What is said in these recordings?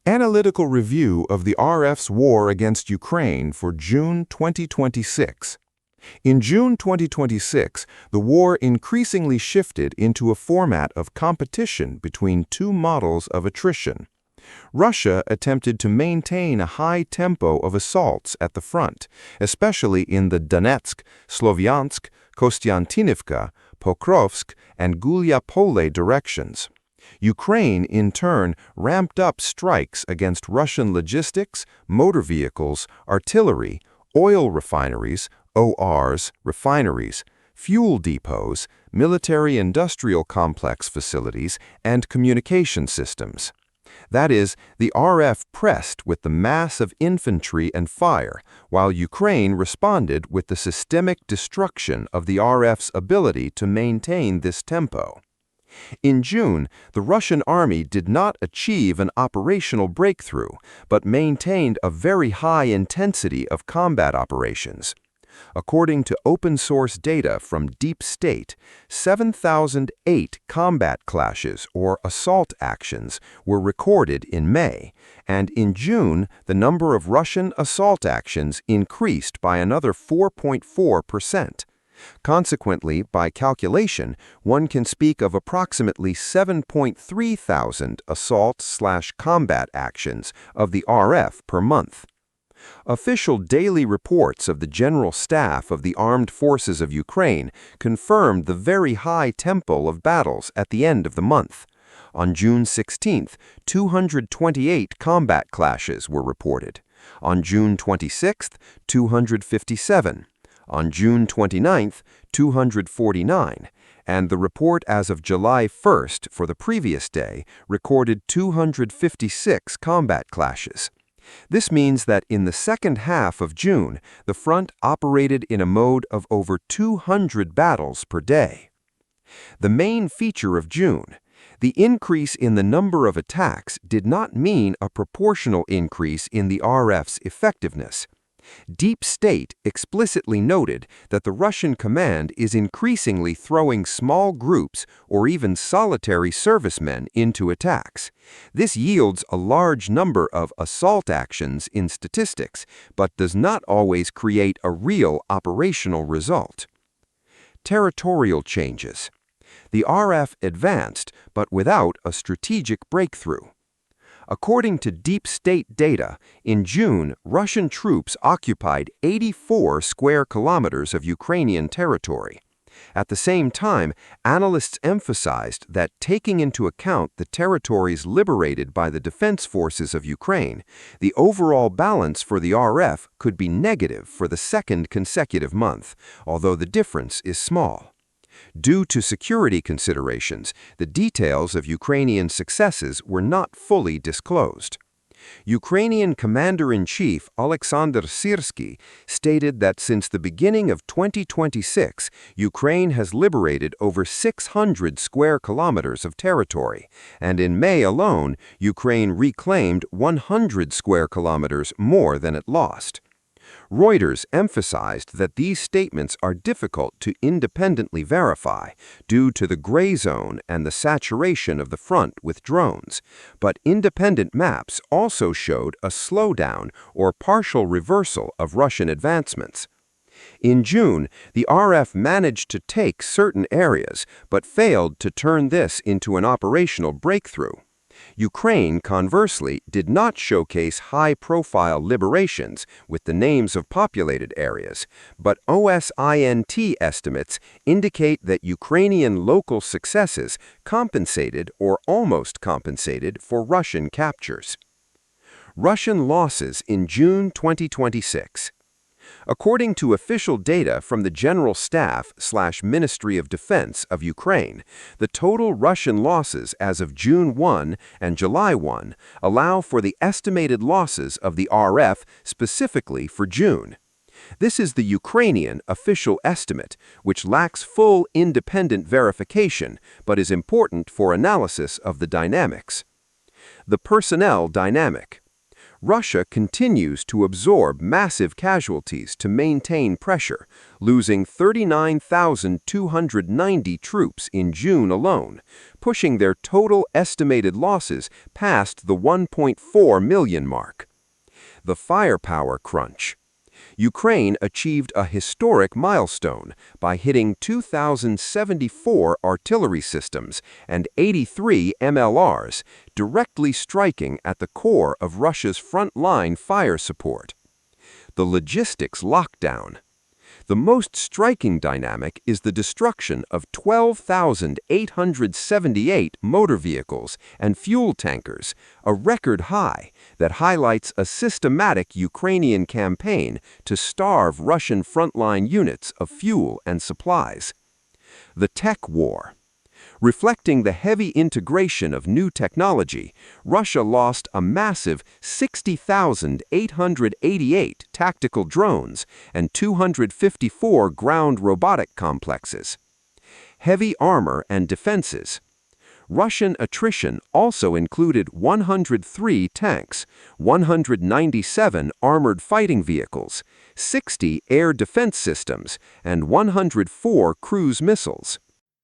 Analytical review of the RF's war against Ukraine for June 2026. In June 2026, the war increasingly shifted into a format of competition between two models of attrition. Russia attempted to maintain a high tempo of assaults at the front, especially in the Donetsk, Slovyansk, Kostiantynivka, Pokrovsk, and Gulyapole directions. Ukraine, in turn, ramped up strikes against Russian logistics, motor vehicles, artillery, oil refineries, ORs, refineries, fuel depots, military-industrial complex facilities, and communication systems. That is, the RF pressed with the mass of infantry and fire, while Ukraine responded with the systemic destruction of the RF's ability to maintain this tempo. In June, the Russian army did not achieve an operational breakthrough, but maintained a very high intensity of combat operations. According to open-source data from Deep State, 7,008 combat clashes or assault actions were recorded in May, and in June, the number of Russian assault actions increased by another 4.4%. Consequently, by calculation, one can speak of approximately 7.3 thousand assault/combat actions of the RF per month. Official daily reports of the General Staff of the Armed Forces of Ukraine confirmed the very high tempo of battles at the end of the month. On June 16th, 228 combat clashes were reported. On June 26th, 257. On June 29th, 249, and the report as of July 1st for the previous day recorded 256 combat clashes. This means that in the second half of June, the front operated in a mode of over 200 battles per day. The main feature of June, the increase in the number of attacks did not mean a proportional increase in the RF's effectiveness. Deep State explicitly noted that the Russian command is increasingly throwing small groups or even solitary servicemen into attacks. This yields a large number of assault actions in statistics, but does not always create a real operational result. Territorial changes. The RF advanced, but without a strategic breakthrough. According to Deep State data, in June, Russian troops occupied 84 square kilometers of Ukrainian territory. At the same time, analysts emphasized that taking into account the territories liberated by the defense forces of Ukraine, the overall balance for the RF could be negative for the second consecutive month, although the difference is small. Due to security considerations, the details of Ukrainian successes were not fully disclosed. Ukrainian Commander-in-Chief Oleksandr Syrsky stated that since the beginning of 2026, Ukraine has liberated over 600 square kilometers of territory, and in May alone, Ukraine reclaimed 100 square kilometers more than it lost. Reuters emphasized that these statements are difficult to independently verify due to the gray zone and the saturation of the front with drones, but independent maps also showed a slowdown or partial reversal of Russian advancements. In June, the RF managed to take certain areas, but failed to turn this into an operational breakthrough. Ukraine, conversely, did not showcase high-profile liberations with the names of populated areas, but OSINT estimates indicate that Ukrainian local successes compensated or almost compensated for Russian captures. Russian losses in June 2026. According to official data from the General Staff/Ministry of Defense of Ukraine, the total Russian losses as of June 1 and July 1 allow for the estimated losses of the RF specifically for June. This is the Ukrainian official estimate, which lacks full independent verification, but is important for analysis of the dynamics. The personnel dynamic. Russia continues to absorb massive casualties to maintain pressure, losing 39,290 troops in June alone, pushing their total estimated losses past the 1.4 million mark. The firepower crunch. Ukraine achieved a historic milestone by hitting 2,074 artillery systems and 83 MLRs, directly striking at the core of Russia's front-line fire support. The logistics lockdown. The most striking dynamic is the destruction of 12,878 motor vehicles and fuel tankers, a record high that highlights a systematic Ukrainian campaign to starve Russian frontline units of fuel and supplies. The tech war. Reflecting the heavy integration of new technology, Russia lost a massive 60,888 tactical drones and 254 ground robotic complexes. Heavy armor and defenses. Russian attrition also included 103 tanks, 197 armored fighting vehicles, 60 air defense systems, and 104 cruise missiles.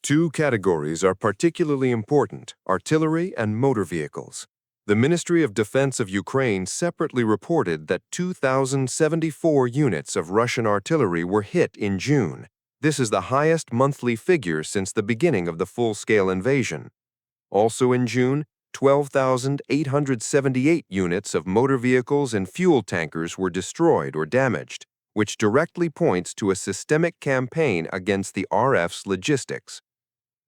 Two categories are particularly important: artillery and motor vehicles. The Ministry of Defense of Ukraine separately reported that 2,074 units of Russian artillery were hit in June. This is the highest monthly figure since the beginning of the full-scale invasion. Also in June, 12,878 units of motor vehicles and fuel tankers were destroyed or damaged, which directly points to a systemic campaign against the RF's logistics.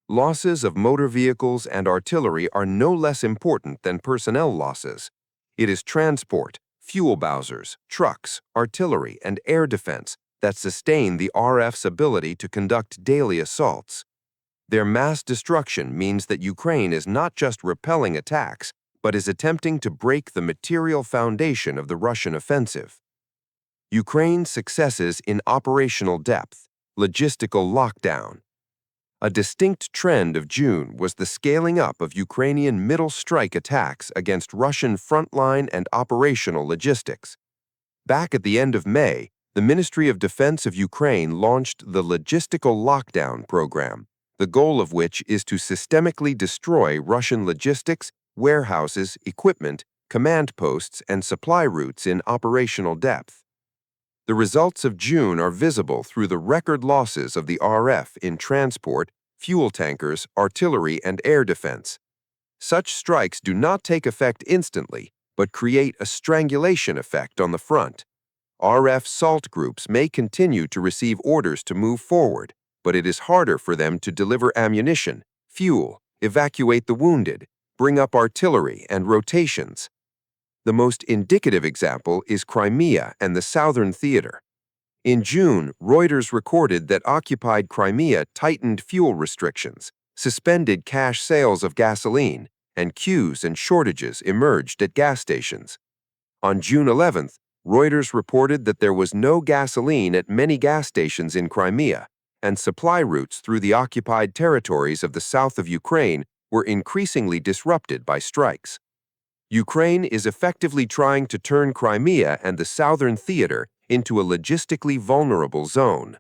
Losses of motor vehicles and artillery are no less important than personnel losses. It is transport, fuel bowsers, trucks, artillery, and air defense that sustain the RF's ability to conduct daily assaults. Their mass destruction means that Ukraine is not just repelling attacks, but is attempting to break the material foundation of the Russian offensive. Ukraine's successes in operational depth, logistical lockdown. A distinct trend of June was the scaling up of Ukrainian middle strike attacks against Russian frontline and operational logistics. Back at the end of May, the Ministry of Defense of Ukraine launched the Logistical Lockdown Program, the goal of which is to systemically destroy Russian logistics, warehouses, equipment, command posts, and supply routes in operational depth. The results of June are visible through the record losses of the RF in transport, fuel tankers, artillery, and air defense. Such strikes do not take effect instantly, but create a strangulation effect on the front. RF SALT groups may continue to receive orders to move forward, but it is harder for them to deliver ammunition, fuel, evacuate the wounded, bring up artillery, and rotations. The most indicative example is Crimea and the Southern Theater. In June, Reuters recorded that occupied Crimea tightened fuel restrictions, suspended cash sales of gasoline, and queues and shortages emerged at gas stations. On June 11th, Reuters reported that there was no gasoline at many gas stations in Crimea, and supply routes through the occupied territories of the south of Ukraine were increasingly disrupted by strikes. Ukraine is effectively trying to turn Crimea and the Southern Theater into a logistically vulnerable zone.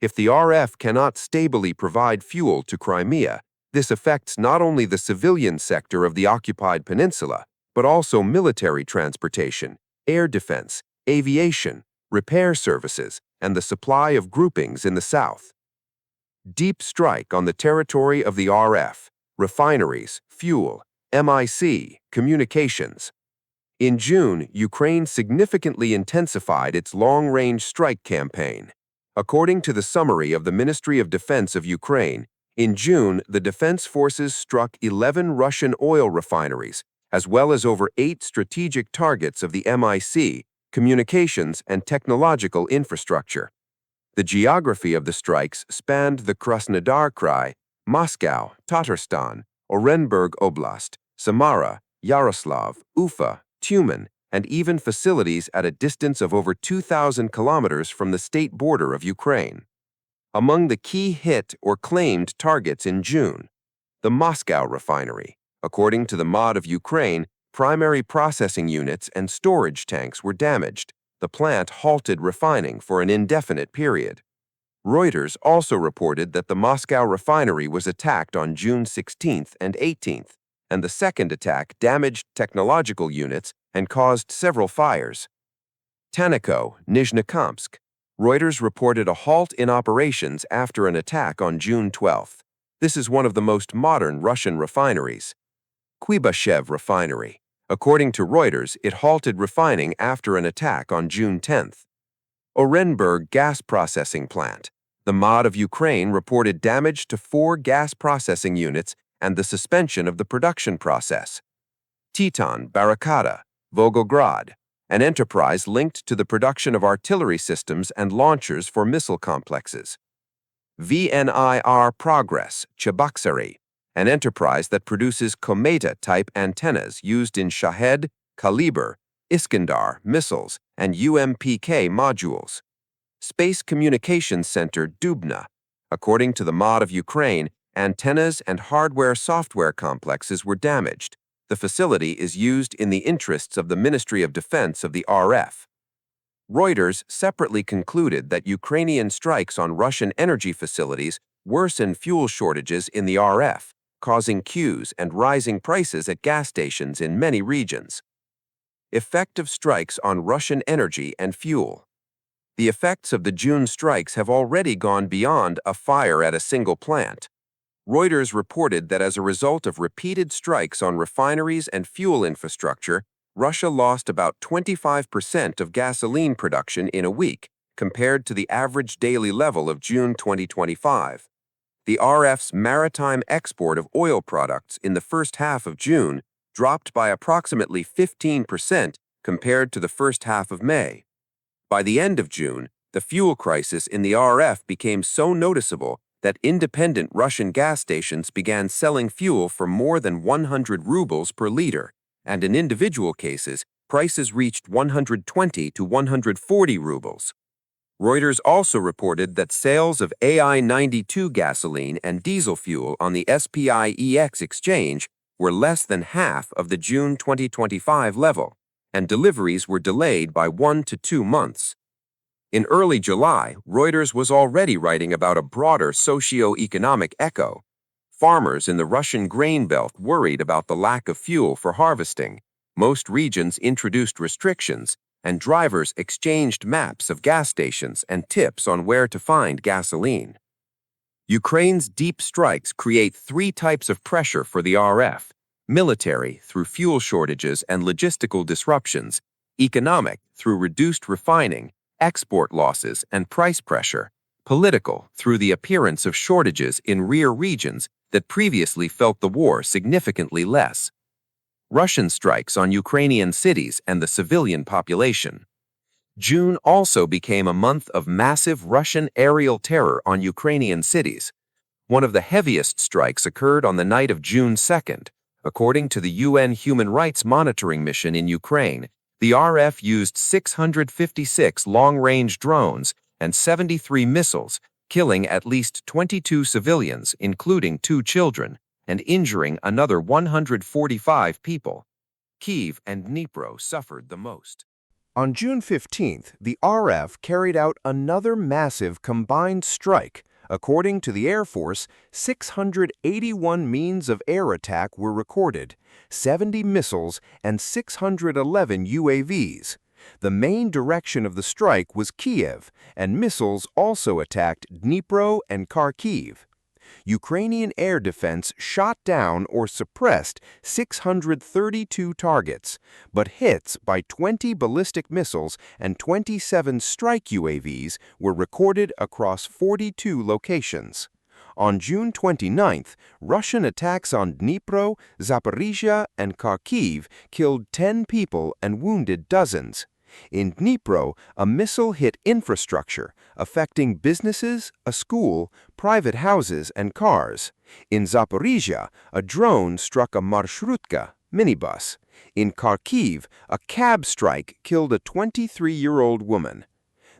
If the RF cannot stably provide fuel to Crimea, this affects not only the civilian sector of the occupied peninsula, but also military transportation, air defense, aviation, repair services, and the supply of groupings in the south. Deep strike on the territory of the RF, refineries, fuel, MIC, communications. In June, Ukraine significantly intensified its long-range strike campaign. According to the summary of the Ministry of Defense of Ukraine, in June, the defense forces struck 11 Russian oil refineries, as well as over 8 strategic targets of the MIC, communications, and technological infrastructure. The geography of the strikes spanned the Krasnodar Krai, Moscow, Tatarstan, Orenburg Oblast, Samara, Yaroslav, Ufa, Tyumen, and even facilities at a distance of over 2,000 kilometers from the state border of Ukraine. Among the key hit or claimed targets in June, the Moscow refinery. According to the MOD of Ukraine, primary processing units and storage tanks were damaged. The plant halted refining for an indefinite period. Reuters also reported that the Moscow refinery was attacked on June 16th and 18th, and the second attack damaged technological units and caused several fires. Tanaco, Nizhnekamsk. Reuters reported a halt in operations after an attack on June 12th. This is one of the most modern Russian refineries. Kuibyshev Refinery. According to Reuters, it halted refining after an attack on June 10th. Orenburg Gas Processing Plant. The MOD of Ukraine reported damage to 4 gas processing units and the suspension of the production process. Teton, Barakata, Volgograd. An enterprise linked to the production of artillery systems and launchers for missile complexes. VNIR Progress, Cheboksary, an enterprise that produces Kometa-type antennas used in Shahed, Kalibr, Iskandar missiles, and UMPK modules. Space Communications Center Dubna. According to the MOD of Ukraine, antennas and hardware-software complexes were damaged. The facility is used in the interests of the Ministry of Defense of the RF. Reuters separately concluded that Ukrainian strikes on Russian energy facilities worsen fuel shortages in the RF, causing queues and rising prices at gas stations in many regions. Effect of strikes on Russian energy and fuel. The effects of the June strikes have already gone beyond a fire at a single plant. Reuters reported that as a result of repeated strikes on refineries and fuel infrastructure, Russia lost about 25% of gasoline production in a week, compared to the average daily level of June 2025. The RF's maritime export of oil products in the first half of June dropped by approximately 15% compared to the first half of May. By the end of June, the fuel crisis in the RF became so noticeable that independent Russian gas stations began selling fuel for more than 100 rubles per liter, and in individual cases, prices reached 120 to 140 rubles. Reuters also reported that sales of AI-92 gasoline and diesel fuel on the SPI-EX exchange were less than half of the June 2025 level, and deliveries were delayed by 1 to 2 months. In early July, Reuters was already writing about a broader socio-economic echo. Farmers in the Russian grain belt worried about the lack of fuel for harvesting. Most regions introduced restrictions, and drivers exchanged maps of gas stations and tips on where to find gasoline. Ukraine's deep strikes create 3 types of pressure for the RF: military through fuel shortages and logistical disruptions, economic through reduced refining, export losses, and price pressure, political through the appearance of shortages in rear regions that previously felt the war significantly less. Russian strikes on Ukrainian cities and the civilian population. June also became a month of massive Russian aerial terror on Ukrainian cities. One of the heaviest strikes occurred on the night of June 2nd. According to the UN Human Rights Monitoring Mission in Ukraine, the RF used 656 long-range drones and 73 missiles, killing at least 22 civilians, including 2 children, and injuring another 145 people. Kyiv and Dnipro suffered the most. On June 15th, the RF carried out another massive combined strike. According to the Air Force, 681 means of air attack were recorded, 70 missiles, and 611 UAVs. The main direction of the strike was Kiev, and missiles also attacked Dnipro and Kharkiv. Ukrainian air defense shot down or suppressed 632 targets, but hits by 20 ballistic missiles and 27 strike UAVs were recorded across 42 locations. On June 29th, Russian attacks on Dnipro, Zaporizhia, and Kharkiv killed 10 people and wounded dozens. In Dnipro, a missile hit infrastructure, affecting businesses, a school, private houses, and cars. In Zaporizhia, a drone struck a marshrutka, minibus. In Kharkiv, a cab strike killed a 23-year-old woman.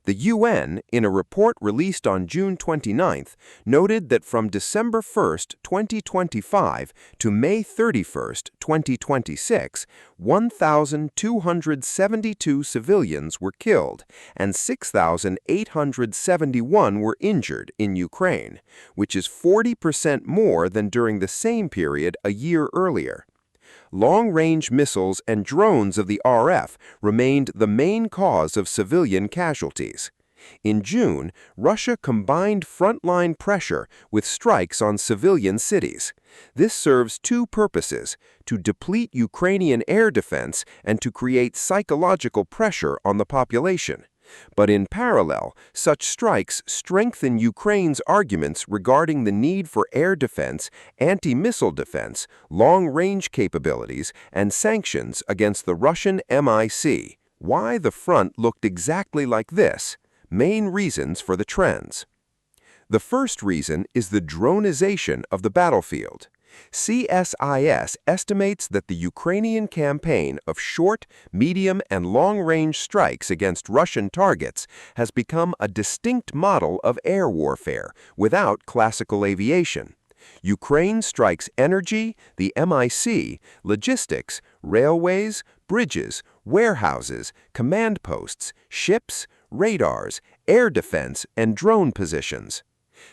The UN, in a report released on June 29, noted that from December 1, 2025 to May 31, 2026, 1,272 civilians were killed and 6,871 were injured in Ukraine, which is 40% more than during the same period a year earlier. Long-range missiles and drones of the RF remained the main cause of civilian casualties. In June, Russia combined frontline pressure with strikes on civilian cities. This serves two purposes: to deplete Ukrainian air defense and to create psychological pressure on the population. But in parallel, such strikes strengthen Ukraine's arguments regarding the need for air defense, anti-missile defense, long-range capabilities, and sanctions against the Russian MIC. Why the front looked exactly like this? Main reasons for the trends. The first reason is the dronization of the battlefield. CSIS estimates that the Ukrainian campaign of short, medium, and long-range strikes against Russian targets has become a distinct model of air warfare without classical aviation. Ukraine strikes energy, the MIC, logistics, railways, bridges, warehouses, command posts, ships, radars, air defense, and drone positions.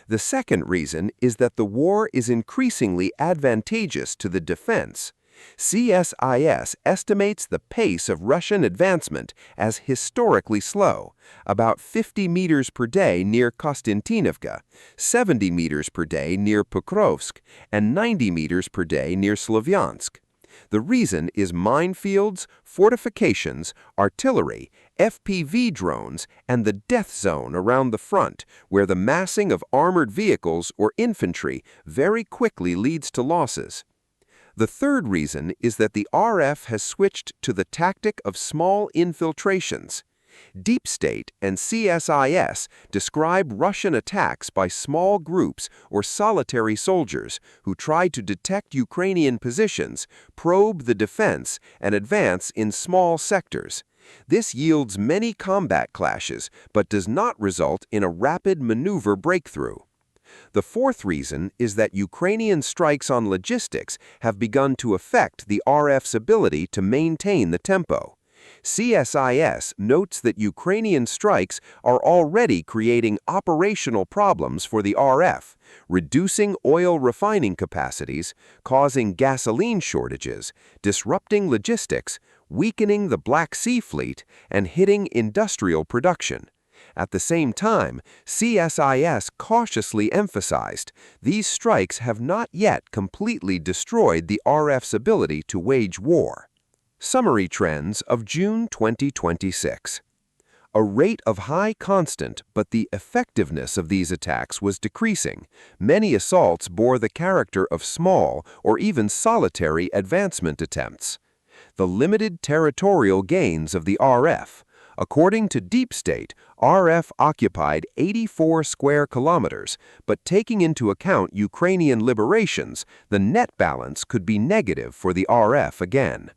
The second reason is that the war is increasingly advantageous to the defense. CSIS estimates the pace of Russian advancement as historically slow, about 50 meters per day near Konstantinovka, 70 meters per day near Pokrovsk, and 90 meters per day near Slavyansk. The reason is minefields, fortifications, artillery, FPV drones, and the death zone around the front, where the massing of armored vehicles or infantry very quickly leads to losses. The third reason is that the RF has switched to the tactic of small infiltrations. Deep State and CSIS describe Russian attacks by small groups or solitary soldiers who try to detect Ukrainian positions, probe the defense, and advance in small sectors. This yields many combat clashes, but does not result in a rapid maneuver breakthrough. The fourth reason is that Ukrainian strikes on logistics have begun to affect the RF's ability to maintain the tempo. CSIS notes that Ukrainian strikes are already creating operational problems for the RF, reducing oil refining capacities, causing gasoline shortages, disrupting logistics, weakening the Black Sea Fleet, and hitting industrial production. At the same time, CSIS cautiously emphasized these strikes have not yet completely destroyed the RF's ability to wage war. Summary trends of June 2026. A rate of high constant, but the effectiveness of these attacks was decreasing. Many assaults bore the character of small or even solitary advancement attempts. The limited territorial gains of the RF. According to Deep State, RF occupied 84 square kilometers, but taking into account Ukrainian liberations, the net balance could be negative for the RF again.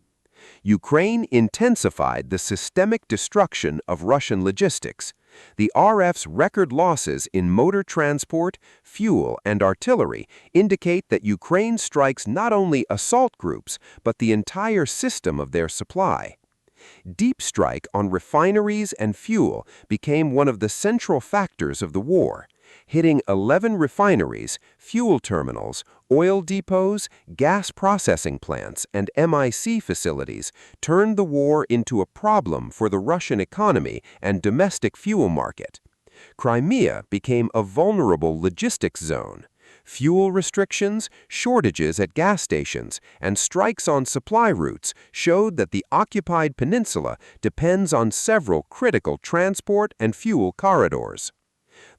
Ukraine intensified the systemic destruction of Russian logistics. The RF's record losses in motor transport, fuel, and artillery indicate that Ukraine strikes not only assault groups, but the entire system of their supply. Deep strike on refineries and fuel became one of the central factors of the war, hitting 11 refineries, fuel terminals, oil depots, gas processing plants, and MIC facilities turned the war into a problem for the Russian economy and domestic fuel market. Crimea became a vulnerable logistics zone. Fuel restrictions, shortages at gas stations, and strikes on supply routes showed that the occupied peninsula depends on several critical transport and fuel corridors.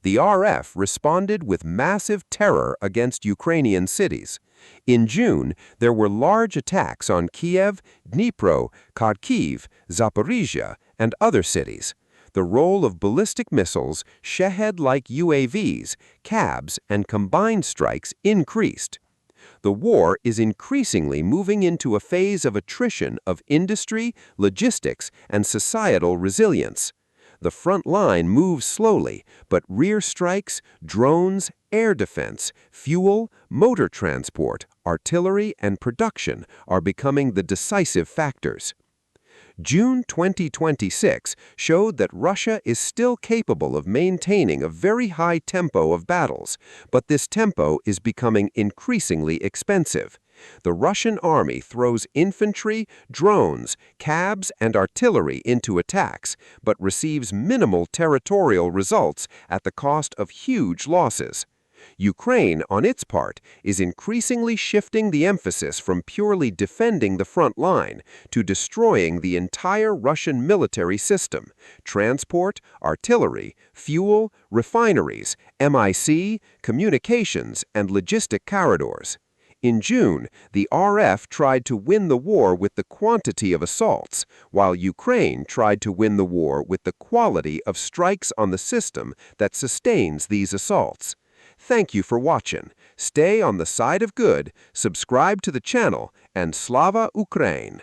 The RF responded with massive terror against Ukrainian cities. In June, there were large attacks on Kiev, Dnipro, Kharkiv, Zaporizhia, and other cities. The role of ballistic missiles, Shahed-like UAVs, cabs, and combined strikes increased. The war is increasingly moving into a phase of attrition of industry, logistics, and societal resilience. The front line moves slowly, but rear strikes, drones, air defense, fuel, motor transport, artillery, and production are becoming the decisive factors. June 2026 showed that Russia is still capable of maintaining a very high tempo of battles, but this tempo is becoming increasingly expensive. The Russian army throws infantry, drones, cabs, and artillery into attacks, but receives minimal territorial results at the cost of huge losses. Ukraine, on its part, is increasingly shifting the emphasis from purely defending the front line to destroying the entire Russian military system: transport, artillery, fuel, refineries, MIC, communications, and logistic corridors. In June, the RF tried to win the war with the quantity of assaults, while Ukraine tried to win the war with the quality of strikes on the system that sustains these assaults. Thank you for watching. Stay on the side of good, subscribe to the channel, and Slava Ukraine!